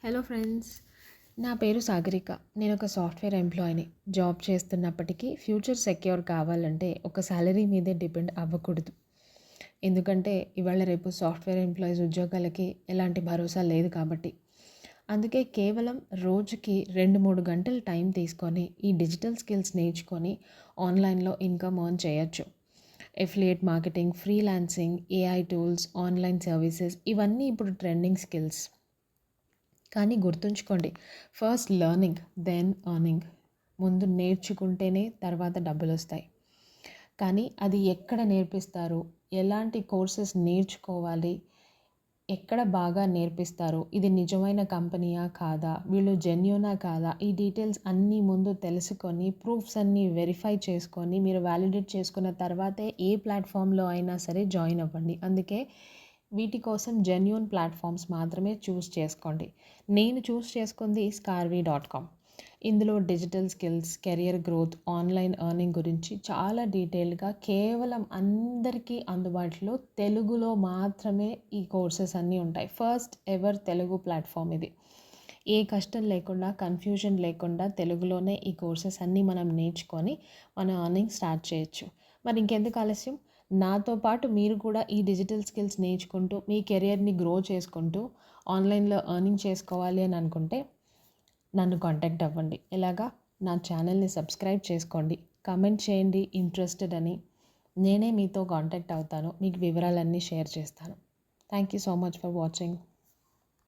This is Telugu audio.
హలో ఫ్రెండ్స్, నా పేరు సాగరిక. నేను ఒక సాఫ్ట్వేర్ ఎంప్లాయీని. జాబ్ చేస్తున్నప్పటికీ ఫ్యూచర్ సెక్యూర్ కావాలంటే ఒక సాలరీ మీదే డిపెండ్ అవ్వకూడదు. ఎందుకంటే ఇవాళ రేపు సాఫ్ట్వేర్ ఎంప్లాయీస్ ఉద్యోగాలకి ఎలాంటి భరోసా లేదు కాబట్టి. అందుకే కేవలం రోజుకి 2-3 గంటలు టైం తీసుకొని ఈ డిజిటల్ స్కిల్స్ నేర్చుకొని ఆన్లైన్లో ఇన్కమ్ ఎర్న్ చేయొచ్చు. Affiliate marketing, freelancing, AI tools, online services ఇవన్నీ ఇప్పుడు ట్రెండింగ్ స్కిల్స్. కానీ గుర్తుంచుకోండి, ఫస్ట్ లెర్నింగ్ దెన్ ఎర్నింగ్. ముందు నేర్చుకుంటేనే తర్వాత డబ్బులు వస్తాయి. కానీ అది ఎక్కడ నేర్పిస్తారు, ఎలాంటి కోర్సెస్ నేర్చుకోవాలి, ఎక్కడ బాగా నేర్పిస్తారు, ఇది నిజమైన కంపెనీయా కాదా, వీళ్ళు జెన్యూనా కాదా, ఈ డీటెయిల్స్ అన్నీ ముందు తెలుసుకొని ప్రూఫ్స్ అన్నీ వెరిఫై చేసుకొని మీరు వ్యాలిడేట్ చేసుకున్న తర్వాతే ఏ ప్లాట్ఫామ్లో అయినా సరే జాయిన్ అవ్వండి. అందుకే వీటి కోసం జెన్యూన్ ప్లాట్ఫామ్స్ మాత్రమే చూస్ చేసుకోండి. నేను చూస్ చేసుకుంది scarvy.com. ఇందులో digital skills, career growth, online earning గురించి చాలా డీటెయిల్గా కేవలం అందరికీ అందుబాటులో తెలుగులో మాత్రమే ఈ కోర్సెస్ అన్నీ ఉంటాయి. ఫస్ట్ ఎవర్ తెలుగు ప్లాట్ఫామ్ ఇది. ఏ కష్టం లేకుండా, కన్ఫ్యూజన్ లేకుండా తెలుగులోనే ఈ కోర్సెస్ అన్నీ మనం నేర్చుకొని మన ఎర్నింగ్ స్టార్ట్ చేయొచ్చు. మరి ఇంకెందుకు ఆలస్యం, నాతో పాటు మీరు కూడా ఈ డిజిటల్ స్కిల్స్ నేర్చుకుంటూ మీ కెరియర్ని గ్రో చేసుకుంటూ ఆన్లైన్లో ఎర్నింగ్ చేసుకోవాలి అని అనుకుంటే నన్ను కాంటాక్ట్ అవ్వండి. ఎలాగా, నా ఛానల్ని సబ్స్క్రైబ్ చేసుకోండి, కమెంట్ చేయండి ఇంట్రెస్టెడ్ అని. నేనే మీతో కాంటాక్ట్ అవుతాను, మీకు వివరాలన్నీ షేర్ చేస్తాను. Thank you so much for watching.